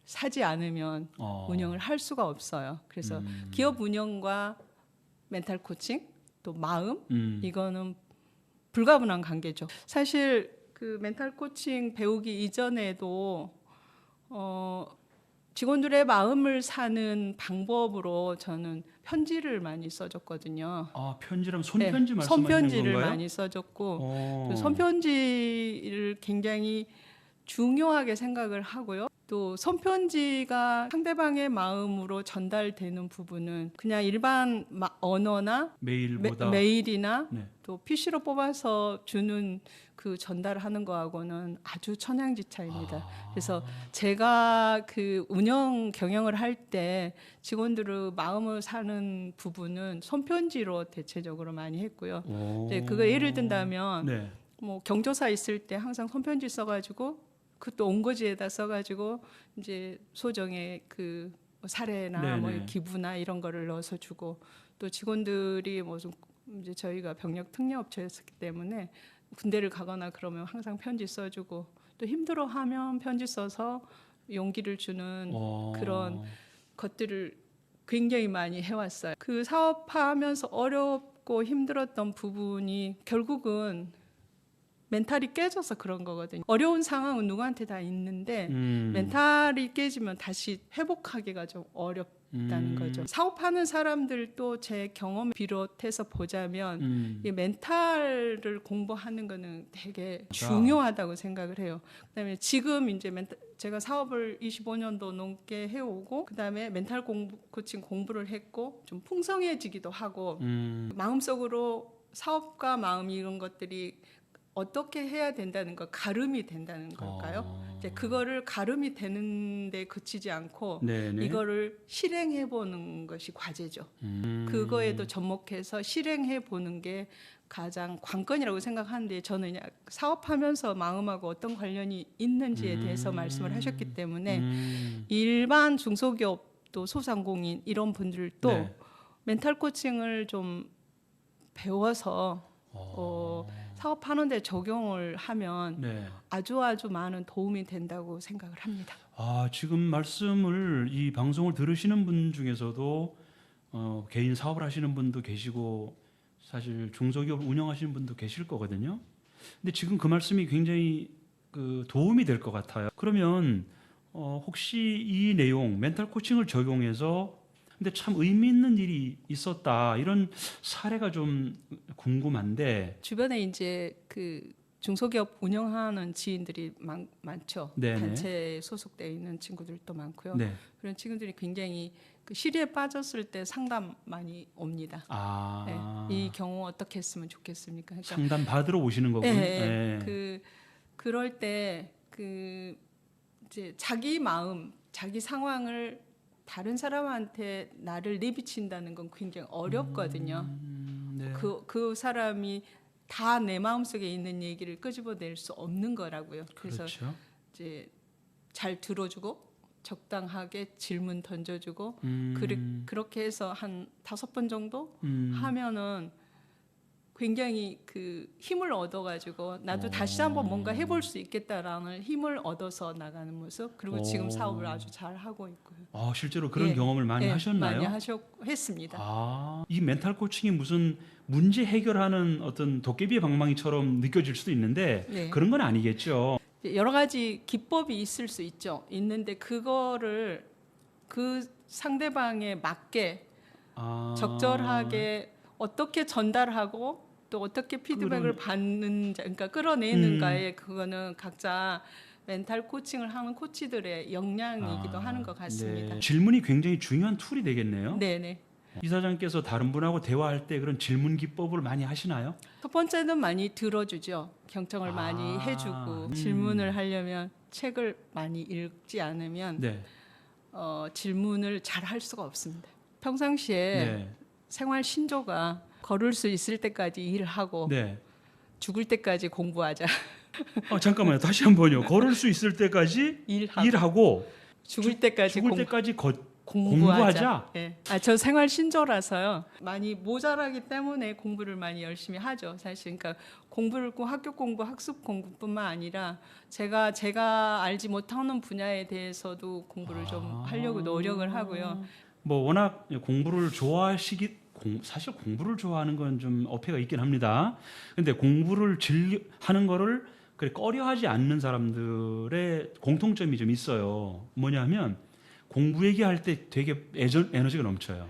사지 않으면 운영을 할 수가 없어요. 그래서 기업 운영과 멘탈 코칭 또 마음 이거는 불가분한 관계죠. 사실 그 멘탈 코칭 배우기 이전에도 직원들의 마음을 사는 방법으로 저는 편지를 많이 써줬거든요. 아, 편지라면 손편지 네, 말씀하시는 손편지를 건가요? 많이 써줬고 그 손편지를 굉장히 중요하게 생각을 하고요. 또 손편지가 상대방의 마음으로 전달되는 부분은 그냥 일반 언어나 메일보다 메일이나 네. 또 PC로 뽑아서 주는 그 전달하는 거하고는 아주 천양지차입니다. 그래서 제가 그 운영 경영을 할 때 직원들의 마음을 사는 부분은 손편지로 대체적으로 많이 했고요. 이제 그거 예를 든다면 네. 뭐 경조사 있을 때 항상 손편지 써가지고 그또 온거지에다 써가지고 이제 소정의 그 사례나 뭐 기부나 이런 거를 넣어서 주고 또 직원들이 뭐 좀 이제 저희가 병력 특례업체였기 때문에 군대를 가거나 그러면 항상 편지 써주고 또 힘들어하면 편지 써서 용기를 주는 그런 것들을 굉장히 많이 해왔어요. 그 사업하면서 어렵고 힘들었던 부분이 결국은 멘탈이 깨져서 그런 거거든요. 어려운 상황은 누구한테 다 있는데 멘탈이 깨지면 다시 회복하기가 좀 어렵다는 거죠. 사업하는 사람들도 제 경험 비롯해서 보자면 이 멘탈을 공부하는 거는 되게 중요하다고 생각을 해요. 그다음에 지금 이제 제가 사업을 25년도 넘게 해오고 그다음에 멘탈 코칭 공부를 했고 좀 풍성해지기도 하고 마음속으로 사업과 마음 이런 것들이 어떻게 해야 된다는 거 가름이 된다는 걸까요? 이제 그거를 가름이 되는데 그치지 않고 이거를 실행해 보는 것이 과제죠. 그거에도 접목해서 실행해 보는 게 가장 관건이라고 생각하는데 저는 그냥 사업하면서 마음하고 어떤 관련이 있는지에 대해서 말씀을 하셨기 때문에 일반 중소기업 또 소상공인 이런 분들도 멘탈 코칭을 좀 배워서 사업하는 데 적용을 하면 아주 많은 도움이 된다고 생각을 합니다. 아, 지금 말씀을 이 방송을 들으시는 분 중에서도 개인 사업을 하시는 분도 계시고 사실 중소기업 운영하시는 분도 계실 거거든요. 근데 지금 그 말씀이 굉장히 그 도움이 될 것 같아요. 그러면 혹시 이 내용 멘탈 코칭을 적용해서 근데 참 의미 있는 일이 있었다 이런 사례가 좀 궁금한데 주변에 이제 그 중소기업 운영하는 지인들이 많죠. 단체에 소속되어 있는 친구들도 많고요. 그런 친구들이 굉장히 그 시리에 빠졌을 때 상담 많이 옵니다. 이 경우 어떻게 했으면 좋겠습니까? 그러니까 상담 받으러 오시는 거군요. 그럴 때 그 이제 자기 마음, 자기 상황을 다른 사람한테 나를 내비친다는 건 굉장히 어렵거든요. 그 사람이 다 내 마음속에 있는 얘기를 끄집어낼 수 없는 거라고요. 그래서 이제 잘 들어주고 적당하게 질문 던져주고 그렇게 해서 한 5번 정도 하면은 굉장히 그 힘을 얻어가지고 나도 다시 한번 뭔가 해볼 수 있겠다라는 힘을 얻어서 나가는 모습 그리고 지금 사업을 아주 잘 하고 있고요. 아, 실제로 그런 경험을 많이 하셨나요? 많이 했습니다. 아, 이 멘탈 코칭이 무슨 문제 해결하는 어떤 도깨비의 방망이처럼 느껴질 수도 있는데 그런 건 아니겠죠? 여러 가지 기법이 있을 수 있죠. 있는데 그거를 그 상대방에 맞게 적절하게 어떻게 전달하고 또 어떻게 피드백을 받는 그러니까 끌어내는가에 그거는 각자 멘탈 코칭을 하는 코치들의 역량이기도 하는 것 같습니다. 질문이 굉장히 중요한 툴이 되겠네요. 네네. 이사장께서 다른 분하고 대화할 때 그런 질문 기법을 많이 하시나요? 첫 번째는 많이 들어주죠. 경청을 많이 해주고 질문을 하려면 책을 많이 읽지 않으면 질문을 잘 할 수가 없습니다. 평상시에 생활 신조가 걸을 수 있을 때까지 일하고 죽을 때까지 공부하자. 잠깐만요. 다시 한번요. 걸을 수 있을 때까지 일하고 죽을 때까지 공부하자. 예. 저 생활 신조라서요. 많이 모자라기 때문에 공부를 많이 열심히 하죠. 사실 그러니까 공부를 꼭 학교 공부, 학습 공부뿐만 아니라 제가 알지 못하는 분야에 대해서도 공부를 좀 하려고 노력을 하고요. 뭐 워낙 공부를 사실 공부를 좋아하는 건 좀 어폐가 있긴 합니다. 근데 공부를 하는 거를 그래 꺼려하지 않는 사람들의 공통점이 좀 있어요. 뭐냐면 공부 얘기할 때 되게 에너지가 넘쳐요.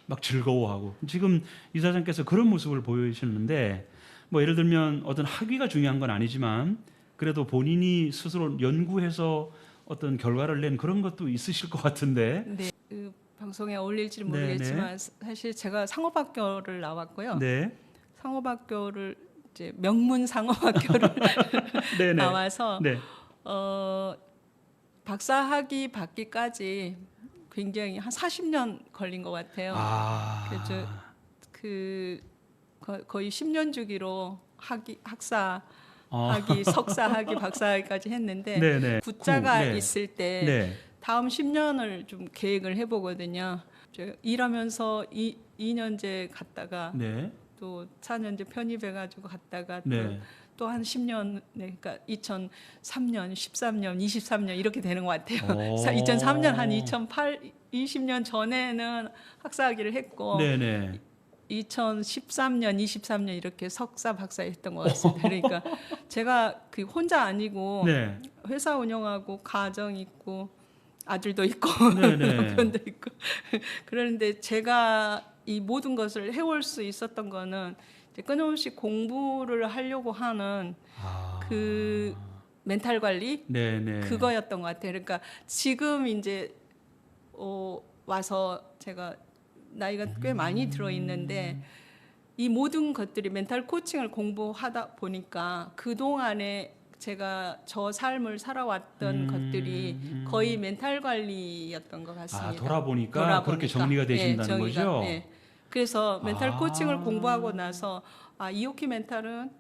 막 즐거워하고. 지금 이사장께서 그런 모습을 보이시는데 뭐 예를 들면 어떤 학위가 중요한 건 아니지만 그래도 본인이 스스로 연구해서 어떤 결과를 낸 그런 것도 있으실 것 같은데. 네. 그 방송에 어울릴지는 모르겠지만 사실 제가 상업학교를 나왔고요. 네. 상업학교를 이제 명문 상업학교를 나와서 네. 박사학위 받기까지 굉장히 한 40년 걸린 것 같아요. 그래서 거의 10년 주기로 학사학위, 석사학위, 박사학위까지 했는데 붙자가 있을 때 다음 10년을 좀 계획을 해보거든요. 일하면서 2년제 갔다가 또 4년제 편입해가지고 갔다가 또 한 10년, 그러니까 2003년, 13년, 23년 이렇게 되는 것 같아요. 2003년 한 20년 전에는 학사학위를 했고 2013년, 23년 이렇게 석사, 박사 했던 것 같습니다. 그러니까 제가 혼자 아니고 회사 운영하고 가정 있고 아들도 있고 남편도 있고 그런데 제가 이 모든 것을 해올 수 있었던 거는 이제 끊임없이 공부를 하려고 하는 그 멘탈 관리 그거였던 것 같아요. 그러니까 지금 이제 와서 제가 나이가 꽤 많이 들어 있는데 이 모든 것들이 멘탈 코칭을 공부하다 보니까 그 동안에 제가 저 삶을 살아왔던 것들이 거의 멘탈 관리였던 것 같습니다. 돌아보니까 그렇게 정리가 되신다는 거죠? 그래서 멘탈 코칭을 공부하고 나서 이오키 멘탈은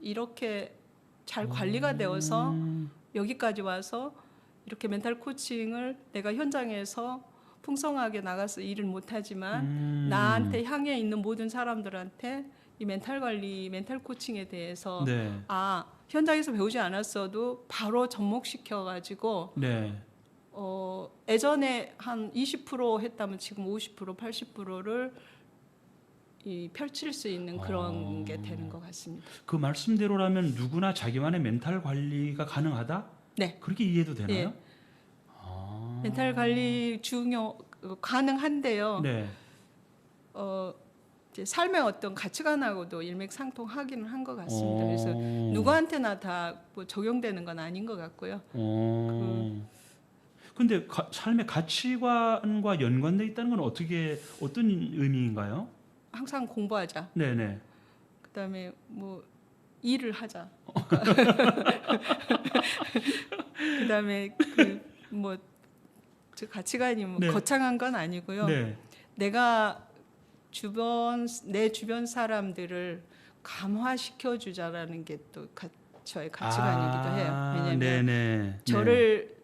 이렇게 잘 관리가 되어서 여기까지 와서 이렇게 멘탈 코칭을 내가 현장에서 풍성하게 나가서 일을 못하지만 나한테 향해 있는 모든 사람들한테 이 멘탈 관리, 멘탈 코칭에 대해서 현장에서 배우지 않았어도 바로 접목시켜가지고 예전에 한 20% 했다면 지금 50%, 80%를 펼칠 수 있는 그런 게 되는 것 같습니다. 그 말씀대로라면 누구나 자기만의 멘탈 관리가 가능하다? 네. 그렇게 이해도 되나요? 멘탈 관리 가능한데요. 이제 삶의 어떤 가치관하고도 일맥상통하기는 한 것 같습니다. 그래서 누구한테나 다 뭐 적용되는 건 아닌 것 같고요. 근데 삶의 가치관과 연관돼 있다는 건 어떤 의미인가요? 항상 공부하자. 그다음에 뭐 일을 하자. 그다음에 가치관이 거창한 건 아니고요. 내가 내 주변 사람들을 감화시켜 주자라는 게 또 저의 가치관이기도 해요. 왜냐하면 저를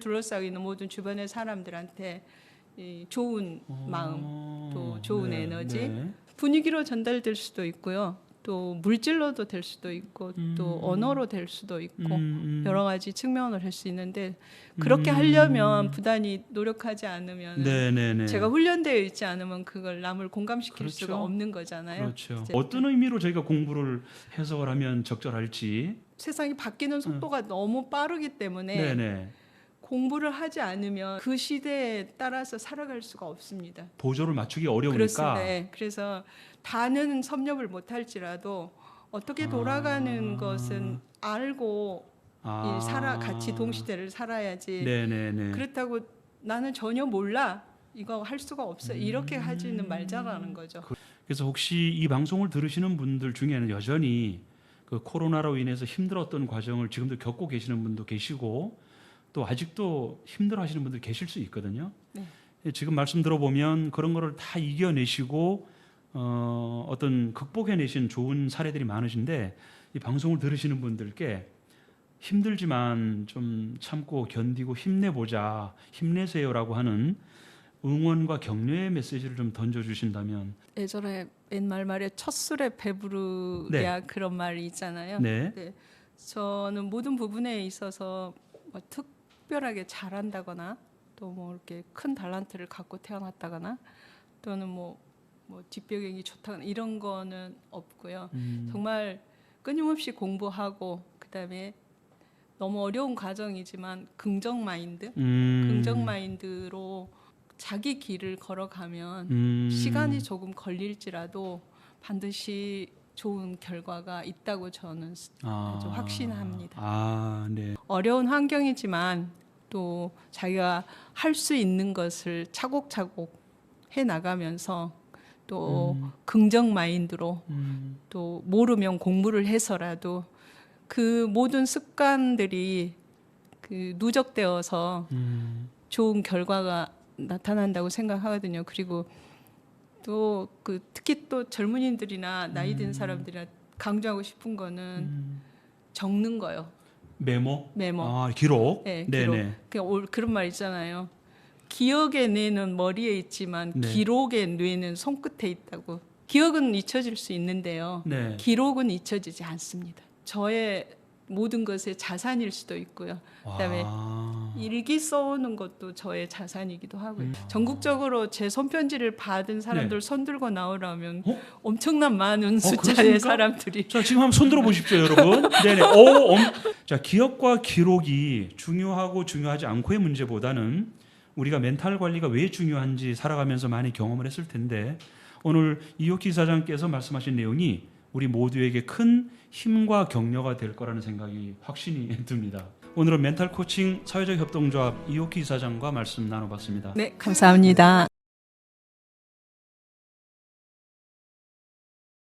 둘러싸고 있는 모든 주변의 사람들한테 좋은 마음, 또 좋은 에너지, 분위기로 전달될 수도 있고요. 또 물질로도 될 수도 있고 또 언어로 될 수도 있고 여러 가지 측면을 할 수 있는데 그렇게 하려면 부단히 노력하지 않으면 제가 훈련되어 있지 않으면 그걸 남을 공감시킬 수가 없는 거잖아요. 어떤 의미로 저희가 공부를 해석을 하면 적절할지. 세상이 바뀌는 속도가 너무 빠르기 때문에 공부를 하지 않으면 그 시대에 따라서 살아갈 수가 없습니다. 보조를 맞추기 어려우니까. 그렇습니다. 그래서 다는 섭렵을 못할지라도 어떻게 돌아가는 것은 알고 같이 동시대를 살아야지. 그렇다고 나는 전혀 몰라. 이거 할 수가 없어. 이렇게 하지는 말자라는 거죠. 그래서 혹시 이 방송을 들으시는 분들 중에는 여전히 그 코로나로 인해서 힘들었던 과정을 지금도 겪고 계시는 분도 계시고 또 아직도 힘들어하시는 분들 계실 수 있거든요. 지금 말씀 들어보면 그런 거를 다 이겨내시고 어떤 극복해내신 좋은 사례들이 많으신데 이 방송을 들으시는 분들께 힘들지만 좀 참고 견디고 힘내보자, 힘내세요라고 하는 응원과 격려의 메시지를 좀 던져주신다면. 예전에 옛말 말에 첫 술에 배부르야 그런 말이 있잖아요. 네. 네. 저는 모든 부분에 있어서 뭐 특별하게 잘한다거나 또 뭐 이렇게 큰 달란트를 갖고 태어났다거나 또는 뭐 뒷배경이 좋다거나 이런 거는 없고요. 정말 끊임없이 공부하고 그다음에 너무 어려운 과정이지만 긍정 마인드로 자기 길을 걸어가면 시간이 조금 걸릴지라도 반드시 좋은 결과가 있다고 저는 아주 확신합니다. 네. 어려운 환경이지만 또 자기가 할 수 있는 것을 차곡차곡 해 나가면서 또 긍정 마인드로 또 모르면 공부를 해서라도 그 모든 습관들이 그 누적되어서 좋은 결과가 나타난다고 생각하거든요. 그리고 또 그 특히 또 젊은이들이나 나이 든 사람들이나 강조하고 싶은 거는 적는 거요. 메모. 기록. 네, 기록. 네네. 그런 말 있잖아요. 기억의 뇌는 머리에 있지만 네. 기록의 뇌는 손끝에 있다고. 기억은 잊혀질 수 있는데요. 네. 기록은 잊혀지지 않습니다. 저의 모든 것의 자산일 수도 있고요. 그다음에 일기 써오는 것도 저의 자산이기도 하고요. 전국적으로 제 손편지를 받은 사람들 손 들고 나오라면 엄청난 많은 숫자의 그렇습니까? 사람들이. 자, 지금 한번 손 들어 보십시오, 여러분. 네네. 자, 기억과 기록이 중요하고 중요하지 않고의 문제보다는 우리가 멘탈 관리가 왜 중요한지 살아가면서 많이 경험을 했을 텐데 오늘 이옥희 이사장께서 말씀하신 내용이 우리 모두에게 큰 힘과 격려가 될 거라는 생각이 확신이 듭니다. 오늘은 멘탈 코칭 사회적 협동조합 이옥희 이사장과 말씀 나눠봤습니다. 네, 감사합니다.